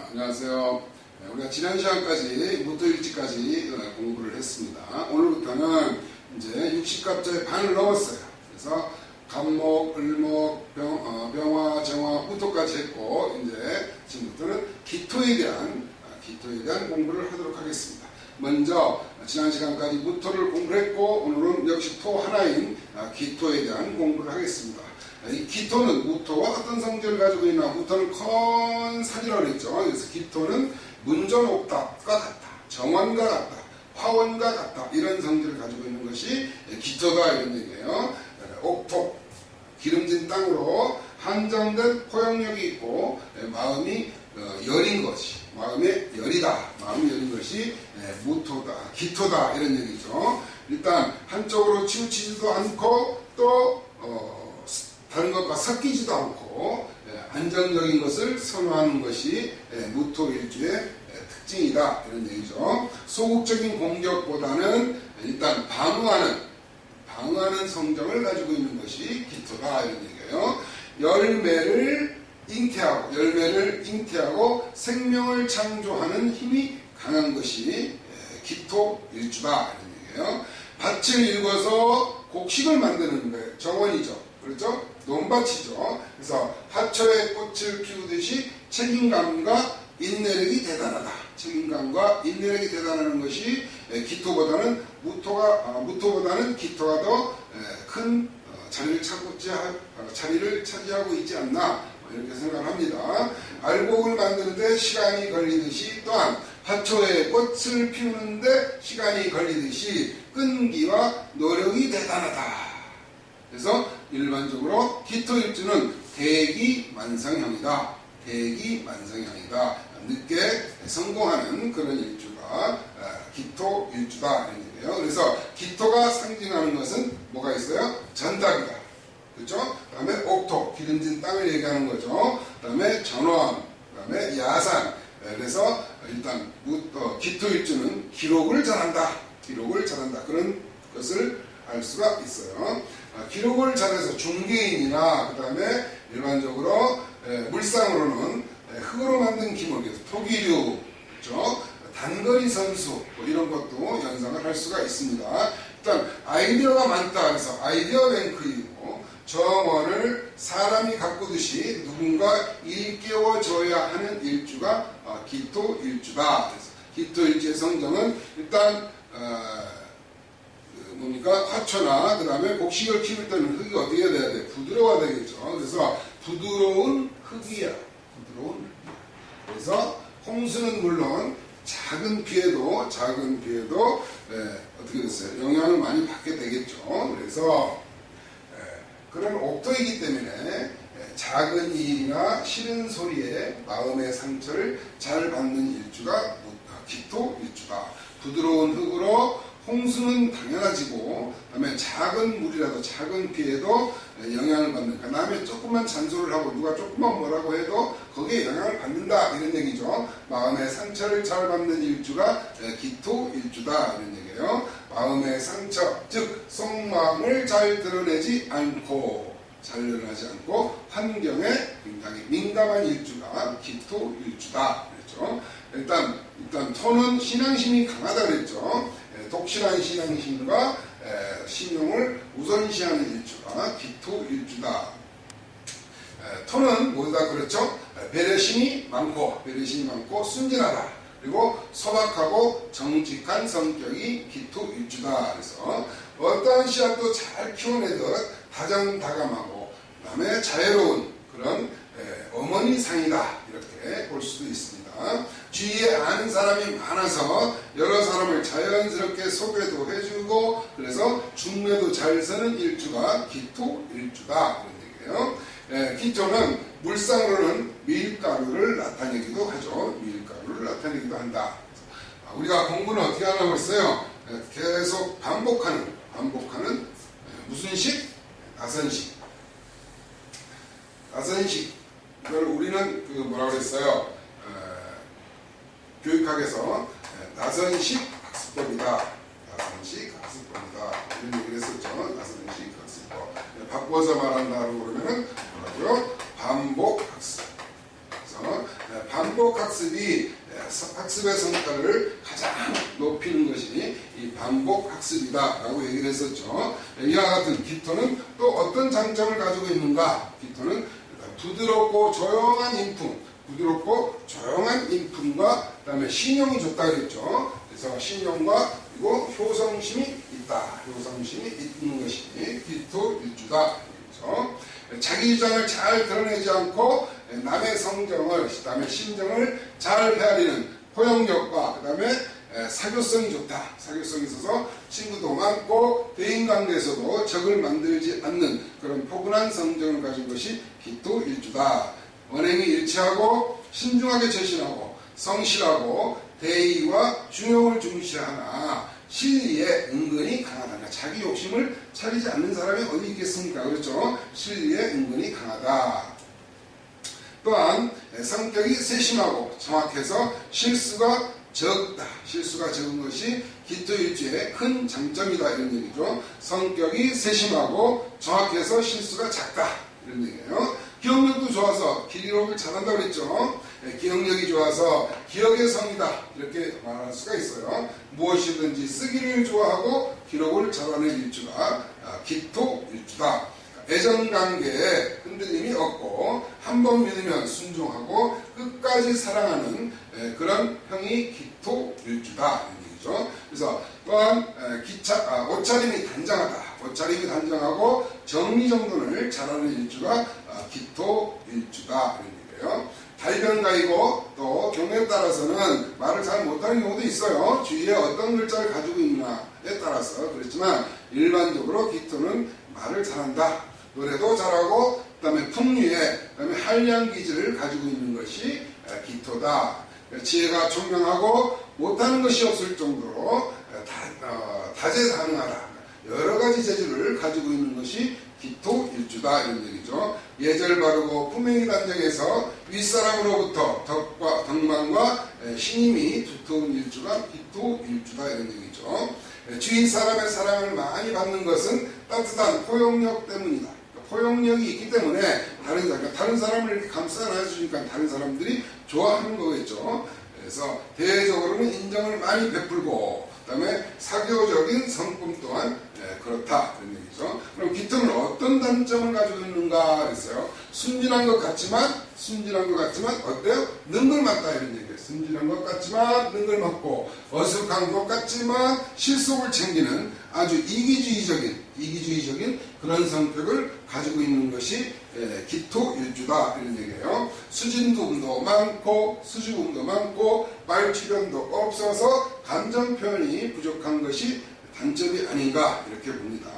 안녕하세요. 우리가 지난 시간까지 무토일지까지 공부를 했습니다. 오늘부터는 이제 60갑자의 반을 넘었어요. 그래서 갑목, 을목, 병화, 정화, 무토까지 했고 이제 지금부터는 기토에 대한 공부를 하도록 하겠습니다. 먼저 지난 시간까지 무토를 공부했고 오늘은 역시 토 하나인 기토에 대한 공부를 하겠습니다. 이 기토는 무토와 어떤 성질을 가지고 있나? 무토는 컨산이라고 했죠. 그래서 기토는 문전옥답과 같다, 정원과 같다, 화원과 같다, 이런 성질을 가지고 있는 것이 기토다, 이런 얘기예요. 옥토, 기름진 땅으로 한정된 포용력이 있고 마음이 여린 것이, 마음의 열이다, 마음이 여린 것이 무토다, 기토다, 이런 얘기죠. 일단 한쪽으로 치우치지도 않고 또 다른 것과 섞이지도 않고 안정적인 것을 선호하는 것이 무토일주의 특징이다, 이런 얘기죠. 소극적인 공격보다는 일단 방어하는 성정을 가지고 있는 것이 기토다, 이런 얘기예요. 열매를 잉태하고 생명을 창조하는 힘이 강한 것이 기토일주다, 이런 얘기예요. 밭을 읽어서 곡식을 만드는 거예요. 정원이죠. 그렇죠? 논밭이죠. 그래서 화초에 꽃을 피우듯이 책임감과 인내력이 대단하다. 책임감과 인내력이 대단한 것이 기토보다는 무토보다는 기토가 더 큰 자리를 차지하고 있지 않나, 이렇게 생각합니다. 알곡을 만드는데 시간이 걸리듯이 또한 화초에 꽃을 피우는데 시간이 걸리듯이 끈기와 노력이 대단하다. 그래서 일반적으로 기토일주는 대기만성형이다. 늦게 성공하는 그런 일주가 기토일주다, 이런 얘기예요. 그래서 기토가 상징하는 것은 뭐가 있어요? 전답이다. 그렇죠? 그 다음에 옥토, 기름진 땅을 얘기하는 거죠. 그 다음에 전원, 그 다음에 야산. 그래서 일단 기토일주는 기록을 잘한다. 그런 것을 알 수가 있어요. 기록을 잘해서 중개인이나 그 다음에 일반적으로 물상으로는 흙으로 만든 기물, 토기류, 그렇죠? 단거리 선수, 뭐 이런 것도 연상을 할 수가 있습니다. 일단 아이디어가 많다. 그래서 아이디어 뱅크이고, 정원을 사람이 가꾸듯이 누군가 일깨워줘야 하는 일주가 기토일주다. 그래서 기토일주의 성정은 일단 화초나 그 다음에 곡식을 키울 때는 흙이 어떻게 돼야 돼? 부드러워야 되겠죠. 그래서 부드러운 흙이야. 그래서 홍수는 물론 작은 비에도 어떻게 됐어요? 영향을 많이 받게 되겠죠. 그래서 그런 옥토이기 때문에 작은 일이나 싫은 소리에 마음의 상처를 잘 받는 일주가 기토일주다. 부드러운 흙으로 홍수는 당연하지고, 그다음에 작은 물이라도 작은 비에도 영향을 받는, 그 다음에 조금만 잔소리를 하고 누가 조금만 뭐라고 해도 거기에 영향을 받는다, 이런 얘기죠. 마음의 상처를 잘 받는 일주가 기토일주다, 이런 얘기예요. 마음의 상처, 즉 속마음을 잘 드러내지 않고 환경에 굉장히 민감한 일주가 기토일주다, 그랬죠. 일단 토는 신앙심이 강하다 그랬죠. 독실한 신앙심과 신용을 우선시하는 일주가 기토일주다. 토는 뭐다 그렇죠? 배려심이 많고 순진하다. 그리고 소박하고 정직한 성격이 기토일주다. 그래서 어떠한 씨앗도 잘 키워내듯 다정다감하고 그 다음에 자유로운 그런 어머니상이다, 이렇게 볼 수도 있습니다. 주위에 아는 사람이 많아서 여러 사람을 자연스럽게 소개도 해주고, 그래서 중매도 잘 서는 일주가 기토일주다, 그런 얘기예요. 기토는 물상으로는 밀가루를 나타내기도 하죠. 한다. 우리가 공부는 어떻게 하라고 했어요? 계속 반복하는 무슨 식? 나선식. 이걸 우리는 뭐라고 그랬어요? 교육학에서 나선식 학습법이다. 이런 얘기를 했었죠. 나선식 학습법. 바꿔서 말한다고 그러면은 뭐라고요? 반복 학습. 그래서 반복 학습이 학습의 성과를 가장 높이는 것이 이 반복 학습이다라고 얘기를 했었죠. 이와 같은 기토는 또 어떤 장점을 가지고 있는가? 기토는 부드럽고 조용한 인품, 부드럽고 조용한 인품과 그다음에 신용이 좋다 그랬죠. 그래서 신용과 그리고 효성심이 있다. 효성심이 있는 것이 기토일주다. 그렇죠? 자기 주장을 잘 드러내지 않고 남의 성정을, 그다음에 심정을 잘 헤아리는 포용력과 그다음에 사교성이 좋다. 사교성이 있어서 친구도 많고 대인관계에서도 적을 만들지 않는 그런 포근한 성정을 가진 것이 기토일주다. 언행이 일치하고 신중하게 처신하고 성실하고 대의와 중용을 중시하나 실리에 은근히 강하다. 그러니까 자기 욕심을 차리지 않는 사람이 어디 있겠습니까? 그렇죠? 실리에 은근히 강하다. 또한 성격이 세심하고 정확해서 실수가 적다. 실수가 적은 것이 기토일주의 큰 장점이다. 이런 얘기죠. 성격이 세심하고 정확해서 실수가 작다. 이런 얘기예요. 기억력도 좋아서 기록을 잘한다고 그랬죠. 기억력이 좋아서 기억의 성이다. 이렇게 말할 수가 있어요. 무엇이든지 쓰기를 좋아하고 기록을 잘하는 일주가 기토일주다. 애정관계에 흔들림이 없고 한 번 믿으면 순종하고 끝까지 사랑하는 그런 형이 기토일주다. 이런 얘기죠. 그래서 또한 옷차림이 단정하다. 옷차림이 단정하고 정리정돈을 잘하는 일주가 기토일주다. 이런 얘기예요. 달변가이고 또 경우에 따라서는 말을 잘 못하는 경우도 있어요. 주위에 어떤 글자를 가지고 있냐에 따라서. 그렇지만 일반적으로 기토는 말을 잘한다. 노래도 잘하고 그다음에 풍류에 그다음에 한량기질을 가지고 있는 것이 기토다. 지혜가 총명하고 못하는 것이 없을 정도로 다재다능하다. 여러 가지 재주를 가지고 있는 것이 기토일주다. 이런 얘기죠. 예절 바르고 품행이 단정해서 윗사람으로부터 덕망과 신임이 두터운 일주가 기토일주다. 이런 얘기죠. 주위 사람의 사랑을 많이 받는 것은 따뜻한 포용력 때문이다. 포용력이 있기 때문에 다른 사람을 이렇게 감싸 안아주니까 다른 사람들이 좋아하는 거겠죠. 그래서 대외적으로는 인정을 많이 베풀고 그다음에 사교적인 성품 또한 그렇다. 그런 얘기죠. 그럼 기토는 어떤 단점을 가지고 있는가 그랬어요. 순진한 것 같지만 어때요? 능글맞다. 이런 얘기예요. 순진한 것 같지만 능글맞고 어색한 것 같지만 실속을 챙기는 아주 이기주의적인 그런 성격을 가지고 있는 것이 기토일주다. 이런 얘기예요. 수진도움도 많고 수줍음도 많고 말주변도 없어서 감정 표현이 부족한 것이 단점이 아닌가 이렇게 봅니다.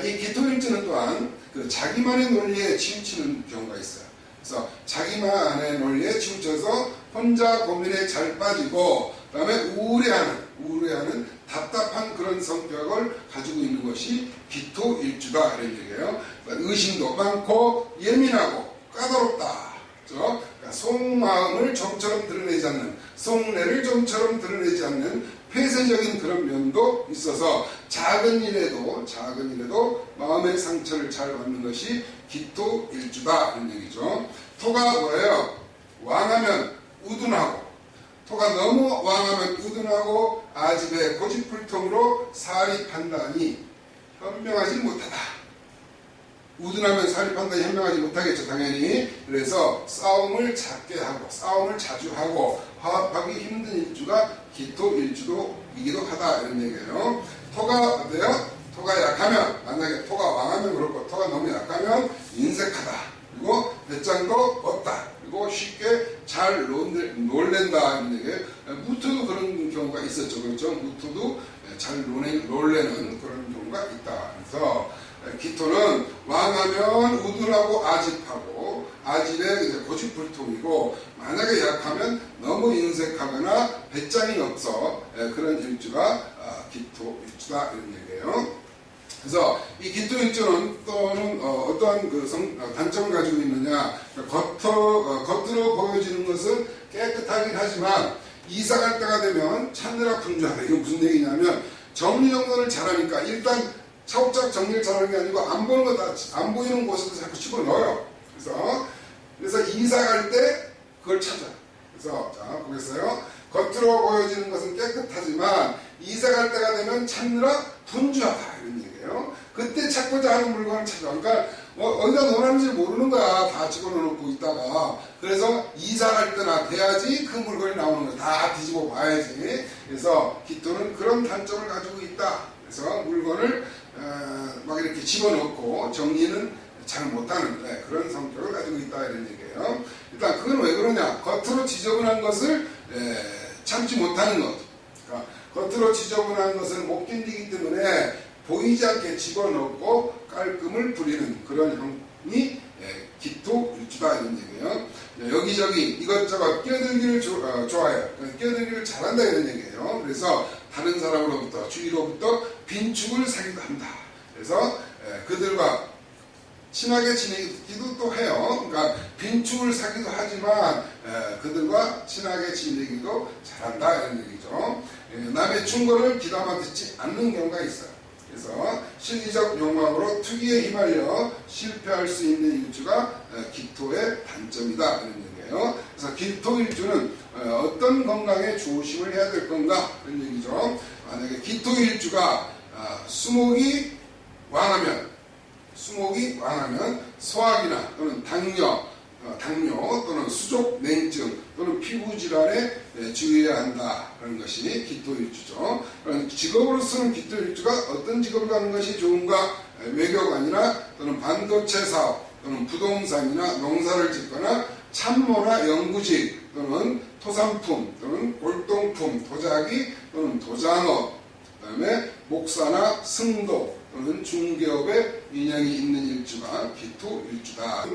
이 기토일주는 또한 자기만의 논리에 치우치는 경우가 있어요. 그래서 자기만의 논리에 치우쳐서 혼자 고민에 잘 빠지고 그다음에 우울해하는 답답한 그런 성격을 가지고 있는 것이 기토일주다. 이런 얘기예요. 의심도 많고 예민하고 까다롭다. 그렇죠? 그러니까 속마음을 좀처럼 드러내지 않는, 속내를 좀처럼 드러내지 않는 폐쇄적인 그런 면도 있어서 작은 일에도 마음의 상처를 잘 받는 것이 기토일주다. 이런 얘기죠. 토가 뭐예요? 왕하면 우둔하고, 토가 너무 왕하면 우둔하고 아집의 고집불통으로 사리 판단이 현명하지 못하다. 우둔하면 사리 판단이 현명하지 못하겠죠, 당연히. 그래서 싸움을 작게 하고 싸움을 자주 하고 화합하기 힘든 일주가 기토일주이기도 하다. 이런 얘기예요. 토가 어때요? 토가 약하면, 만약에 토가 왕하면 그렇고 토가 너무 약하면 인색하다. 그리고 배짱도 없다. 그리고 쉽게 잘 놀랜다. 이런 얘기예요. 무토도 그런 경우가 있었죠. 그렇죠? 무토도 잘 놀래는 그런 경우가 있다. 그래서 기토는 왕하면 우둔하고 아집하고 아집에 고집불통이고 만약에 약하면 너무 인색하거나 배짱이 없어 그런 일주가 기토일주다. 이런 얘기예요. 그래서 이 기토일주는 또는 어떠한 단점을 가지고 있느냐, 겉으로 보여지는 것은 깨끗하긴 하지만 이사 갈 때가 되면 찾느라 분주하다. 이건 무슨 얘기냐면 정리정돈을 잘하니까 일단 차곡차곡 정리를 잘하는 게 아니고 안 보이는 곳에도 자꾸 집어넣어요. 그래서 이사 갈 때 그 그걸 찾아요. 그래서 자 보겠어요. 겉으로 보여지는 것은 깨끗하지만 이사 갈 때가 되면 찾느라 분주하다 이런 얘기예요. 그때 찾고자 하는 물건을 찾아. 그러니까 어디다 놓았는지 모르는 거야. 다 집어넣고 있다가. 그래서 이사 갈 때나 돼야지 그 물건이 나오는 거야. 다 뒤집어 봐야지. 그래서 기토는 그런 단점을 가지고 있다. 그래서 물건을 막 이렇게 집어넣고 정리는 잘 못하는 그런 성격을 가지고 있다 이런 얘기예요. 일단 그건 왜 그러냐. 겉으로 지저분한 것을 참지 못하는 것. 그러니까 겉으로 지저분한 것을 못 견디기 때문에 보이지 않게 집어넣고 깔끔을 부리는 그런 형이 기토일주다 이런 얘기예요. 여기저기 이것저것 끼어들기를 좋아해요. 끼어들기를 잘한다 이런 얘기예요. 그래서 다른 사람으로부터 주위로부터 빈축을 사기도 한다. 그래서 그들과 친하게 지내기도 또 해요. 그러니까 빈축을 사기도 하지만 그들과 친하게 지내기도 잘한다 이런 얘기죠. 남의 충고를 귀담아 듣지 않는 경우가 있어요. 그래서 실리적 욕망으로 투기에 휘말려 실패할 수 있는 일주가 기토의 단점이다 이런 얘기예요. 그래서 기토일주는 어떤 건강에 조심을 해야 될 건가 이런 얘기죠. 만약에 기토일주가 수목이 왕하면 소화기나 또는 당뇨 또는 수족 냉증 또는 피부 질환에 주의해야 한다라는 것이 기토일주죠. 직업으로 쓰는 기토일주가 어떤 직업을 하는 것이 좋은가? 외교관이나 또는 반도체 사업 또는 부동산이나 농사를 짓거나 참모나 연구직 또는 토산품 또는 골동품 도자기 또는 도장업 그다음에 목사나 승도 또는 중개업에 인연이 있는 일주가 기토일주다.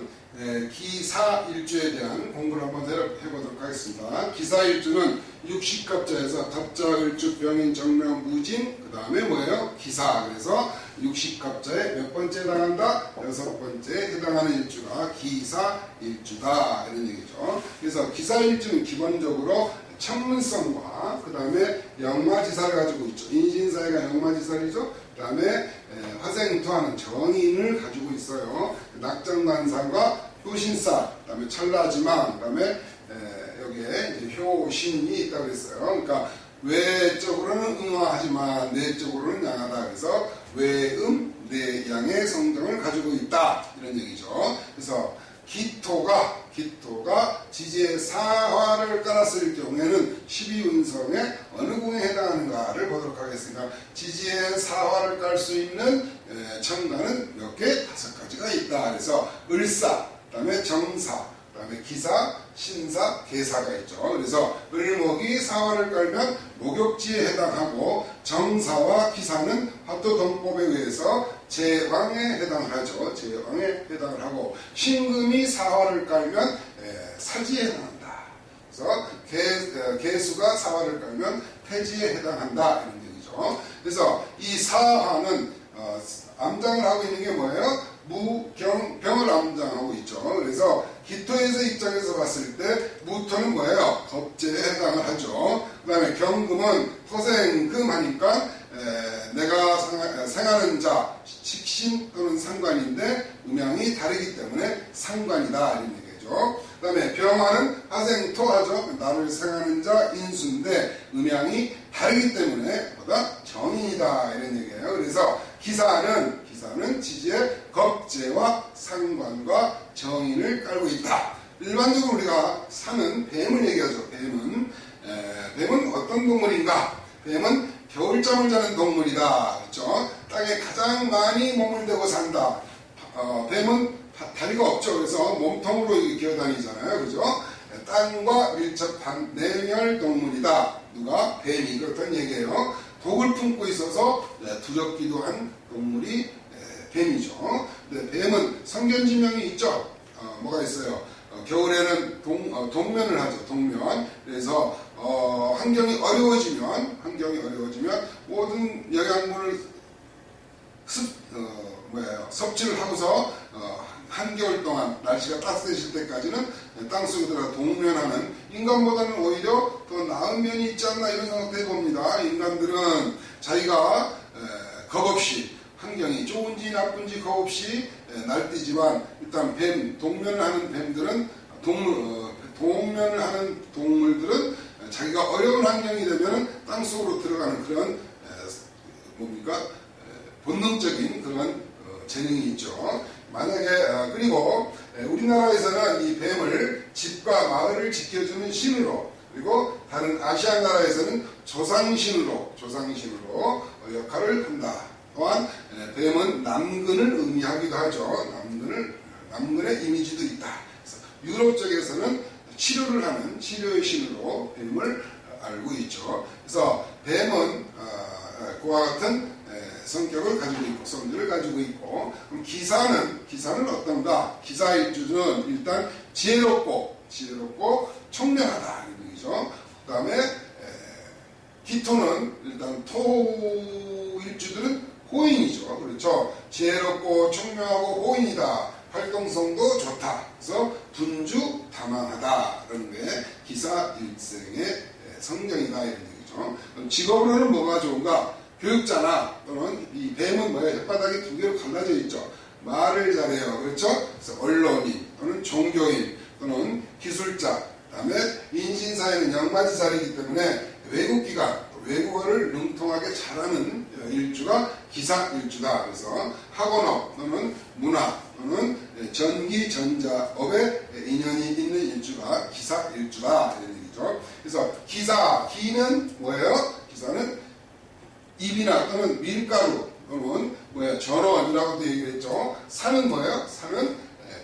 기사일주에 대한 공부를 한번 해보도록 하겠습니다. 기사일주는 육식갑자에서 갑자일주 병인 정명 무진 그 다음에 뭐예요? 기사. 그래서 육식갑자에 몇 번째 해당한다? 6번째에 해당하는 일주가 기사일주다 이런 얘기죠. 그래서 기사일주는 기본적으로 천문성과 그 다음에 영마지사를 가지고 있죠. 인신사회가 영마지사이죠. 그 다음에 화생토하는 정인을 가지고 있어요. 낙정관상과 효신사, 그 다음에 찰나지망, 그 다음에 여기에 이제 효신이 있다고 했어요. 그러니까 외적으로는 응화하지만 내적으로는 양하다. 그래서 외음, 내양의 성정을 가지고 있다. 이런 얘기죠. 그래서 기토가 지지의 사화를 깔았을 경우에는 12운성의 어느 궁에 해당하는가를 보도록 하겠습니다. 지지의 사화를 깔 수 있는 천간은 몇 개? 5가지가 있다. 그래서 을사, 그 다음에 정사, 그 다음에 기사, 신사, 계사가 있죠. 그래서 을목이 사화를 깔면 목욕지에 해당하고 정사와 기사는 화토동법에 의해서 제왕에 해당을 하죠. 제왕에 해당을 하고 신금이 사화를 깔면 사지에 해당한다. 그래서 개수가 사화를 깔면 태지에 해당한다. 이런 얘기죠. 그래서 이 사화는 암장을 하고 있는 게 뭐예요? 무경병을 암장하고 있죠. 그래서 기토에서 입장에서 봤을 때 무토는 뭐예요? 겁재에 해당을 하죠. 그 다음에 경금은 토생금 하니까 내가 생하는 자 식신 또는 상관인데 음양이 다르기 때문에 상관이다 이런 얘기죠. 그 다음에 병화는 화생토하죠. 나를 생하는 자 인수인데 음양이 다르기 때문에 뭐다? 정인이다 이런 얘기예요. 그래서 기사는 지지의 겁재와 상관과 정인을 깔고 있다. 일반적으로 우리가 사는 뱀을 얘기하죠. 뱀은 어떤 동물인가? 뱀은 겨울잠을 자는 동물이다. 그렇죠? 땅에 가장 많이 몸을 대고 산다. 뱀은 다리가 없죠. 그래서 몸통으로 기어다니잖아요. 그죠? 땅과 밀접한 내멸 동물이다. 누가? 뱀이 그렇다는 얘기예요. 독을 품고 있어서 두렵기도 한 동물이 뱀이죠. 근데 뱀은 성견지명이 있죠. 뭐가 있어요? 겨울에는 동면을 하죠. 동면. 그래서 환경이 어려워지면 모든 영양분을 섭취를 하고서 한겨울 동안 날씨가 따뜻해질 때까지는 땅속에 들어가 동면하는 인간보다는 오히려 더 나은 면이 있지 않나 이런 생각도 해봅니다. 인간들은 자기가 겁없이 환경이 좋은지 나쁜지 겁없이 날뛰지만 일단 동면을 하는 뱀들은 동면을 하는 동물들은 자기가 어려운 환경이 되면 땅속으로 들어가는 그런 본능적인 그런 재능이 있죠. 만약에 그리고 우리나라에서는 이 뱀을 집과 마을을 지켜주는 신으로, 그리고 다른 아시아 나라에서는 조상신으로 역할을 한다. 또한 뱀은 남근을 의미하기도 하죠. 남근의 이미지도 있다. 그래서 유럽 쪽에서는 치료를 하는 치료의 신으로 뱀을 알고 있죠. 그래서 뱀은 그와 같은 성격을 가지고 있고 성질을 가지고 있고, 그럼 기사는 어떤가? 기사일주는 일단 지혜롭고 총명하다 이런 얘기죠. 그 다음에 기토는 일단 토일주들은 호인이죠. 그렇죠. 지혜롭고 총명하고 호인이다. 활동성도 좋다. 그래서 분주 다망하다. 그런 게 기사일생의 성경이다 이런 얘기죠. 그럼 직업으로는 뭐가 좋은가? 교육자나 또는 이 뱀은 뭐예요? 혓바닥이 두 개로 갈라져 있죠. 말을 잘해요. 그렇죠? 그래서 언론인 또는 종교인 또는 기술자, 그 다음에 인신사회는 영마지살이기 때문에 외국기관, 외국어를 능통하게 잘하는 일주가 기사일주다. 그래서 학원업 또는 문화 또는 전기, 전자업에 인연이 있는 일주가 기사일주다. 이런 얘기죠. 그래서 기는 뭐예요? 기사는 입이나 또는 밀가루 또는 전원이라고도 얘기했죠. 산은 뭐예요? 산은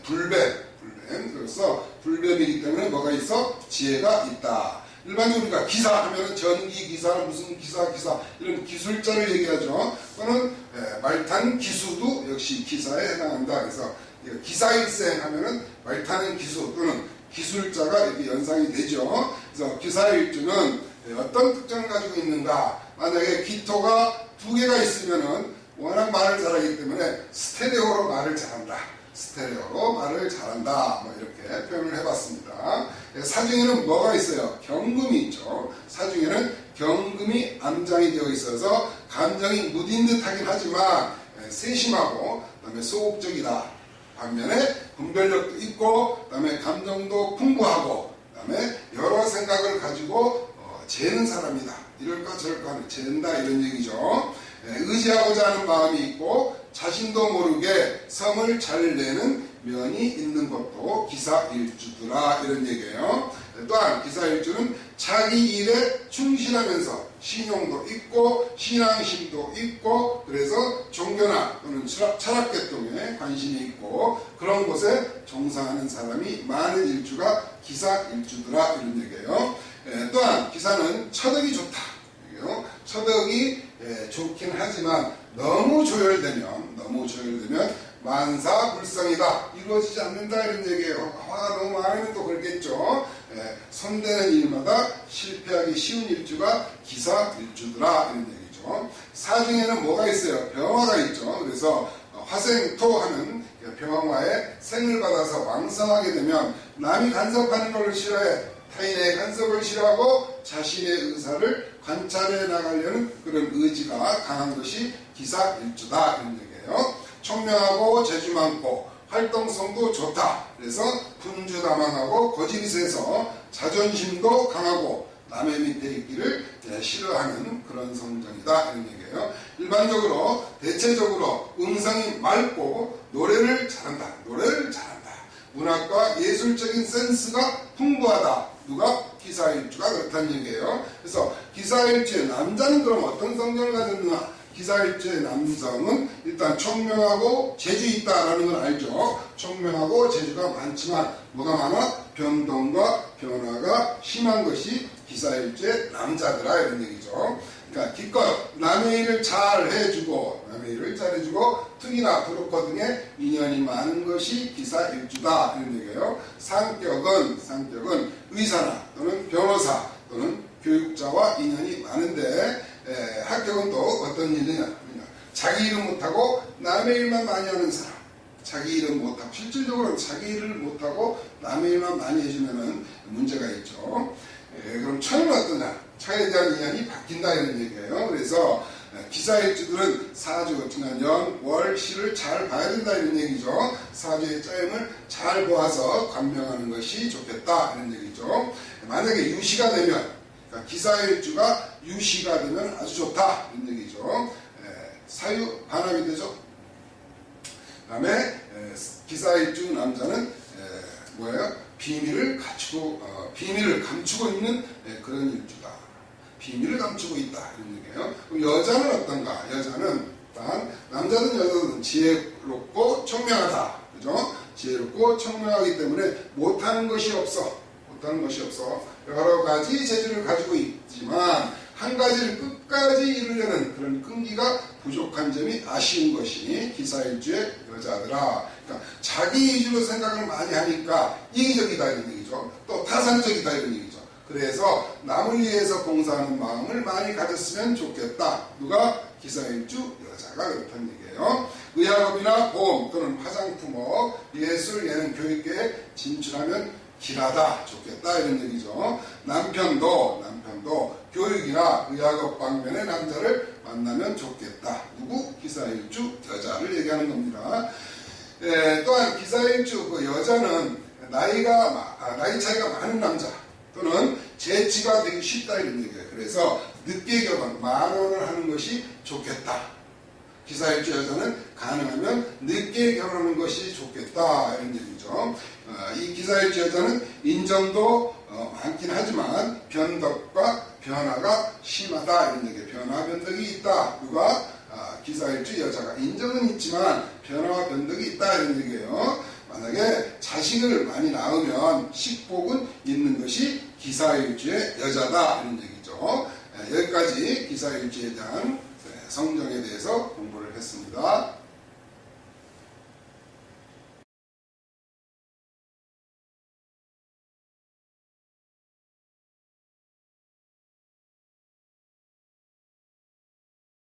불뱀. 그래서 불뱀이기 때문에 뭐가 있어? 지혜가 있다. 일반적으로 우리가 기사 하면은 전기 기사나 무슨 기사 이런 기술자를 얘기하죠. 또는 말탄 기수도 역시 기사에 해당한다. 그래서 기사일생 하면은 말타는 기수 또는 기술자가 이렇게 연상이 되죠. 그래서 기사일주는 어떤 특징을 가지고 있는가? 만약에 기토가 두 개가 있으면은 워낙 말을 잘하기 때문에 스테레오로 말을 잘한다. 뭐 이렇게 표현을 해봤습니다. 사중에는 뭐가 있어요? 경금이 있죠. 사중에는 경금이 암장이 되어 있어서 감정이 무딘 듯하긴 하지만 세심하고 그다음에 소극적이다. 반면에 분별력도 있고 그다음에 감정도 풍부하고 그다음에 여러 생각을 가지고 재는 사람이다. 이럴까 저럴까 재는다 이런 얘기죠. 의지하고자 하는 마음이 있고 자신도 모르게 성을 잘 내는 면이 있는 것도 기사일주더라 이런 얘기예요. 또한 기사일주는 자기 일에 충실하면서 신용도 있고 신앙심도 있고 그래서 종교나 또는 철학계통에 관심이 있고 그런 곳에 종사하는 사람이 많은 일주가 기사일주더라 이런 얘기예요. 또한 기사는 처덕이 좋다. 처덕이 좋긴 하지만 너무 조열되면 만사불성이다. 이루어지지 않는다 이런 얘기예요. 화가 너무 많으면 또 그렇겠죠. 손대는 일마다 실패하기 쉬운 일주가 기사일주더라 이런 얘기죠. 사중에는 뭐가 있어요? 병화가 있죠. 그래서 화생토하는 병화에 생을 받아서 왕성하게 되면 남이 간섭하는 것을 싫어해. 타인의 간섭을 싫어하고 자신의 의사를 관찰해 나가려는 그런 의지가 강한 것이 기사일주다 이런 얘기예요. 총명하고 재주 많고 활동성도 좋다. 그래서 분주다망하고 고집이 세서 자존심도 강하고 남의 밑에 있기를 싫어하는 그런 성정이다 이런 얘기예요. 일반적으로 대체적으로 음성이 맑고 노래를 잘한다. 문학과 예술적인 센스가 풍부하다. 누가? 기사일주가 그렇다는 얘기예요. 그래서 기사일주의 남자는 그럼 어떤 성정을 가졌느냐? 기사일주의 남성은 일단 총명하고 재주 있다라는 걸 알죠. 총명하고 재주가 많지만 뭐가 많아? 변동과 변화가 심한 것이 기사일주의 남자들아 이런 얘기죠. 그러니까 기껏 남의 일을 잘 해주고 특이나 브로커 등의 인연이 많은 것이 기사일주다 이런 얘기예요. 상격은 의사나 또는 변호사 또는 교육자와 인연이 많은데 합격은 또 어떤 일이냐? 자기 일은 못하고 남의 일만 많이 하는 사람. 자기 일은 못하고 실질적으로는 자기 일을 못하고 남의 일만 많이 해주면 문제가 있죠. 그럼 처는 어떠냐? 처에 대한 인연이 바뀐다 이런 얘기예요. 그래서 기사일주들은 사주, 년, 월, 시를 잘 봐야 된다 이런 얘기죠. 사주의 짜임을 잘 보아서 관명하는 것이 좋겠다 이런 얘기죠. 만약에 유시가 되면, 그러니까 기사일주가 유시가 되면 아주 좋다 이런 얘기죠. 사유 반합이 되죠. 그 다음에 기사일주 남자는 뭐예요? 비밀을 감추고 있는 그런 일주다. 비밀을 감추고 있다 이런 얘기예요. 그럼 여자는 어떤가? 여자는 일단 남자든 여자든 지혜롭고 청명하다. 그죠? 지혜롭고 청명하기 때문에 못하는 것이 없어. 여러 가지 재주를 가지고 있지만 한 가지를 끝까지 이루려는 그런 끈기가 부족한 점이 아쉬운 것이 기사일주의 여자들아. 그러니까 자기 위주로 생각을 많이 하니까 이기적이다 이런 얘기죠. 또 타산적이다 이런 얘기죠. 그래서 남을 위해서 봉사하는 마음을 많이 가졌으면 좋겠다. 누가? 기사일주 여자가 그렇다는 얘기예요. 의학업이나 보험 또는 화장품업, 예술, 예능, 교육계에 진출하면 길하다, 좋겠다 이런 얘기죠. 남편도 교육이나 의학업 방면의 남자를 만나면 좋겠다. 누구? 기사일주 여자를 얘기하는 겁니다. 또한 기사일주 그 여자는 나이 차이가 많은 남자 또는 재치가 되기 쉽다 이런 얘기예요. 그래서 늦게 결혼, 만원을 하는 것이 좋겠다. 기사일주 여자는 가능하면 늦게 결혼하는 것이 좋겠다 이런 얘기죠. 이 기사일주 여자는 인정도 많긴 하지만 변덕과 변화가 심하다 이런 얘기예요. 변화 변덕이 있다. 누가? 기사일주 여자가 인정은 있지만 변화와 변덕이 있다 이런 얘기예요. 만약에 자식을 많이 낳으면 식복은 있는 것이 기사일주의 여자다 이런 얘기죠. 여기까지 기사일주에 대한 성정에 대해서 공부를 했습니다.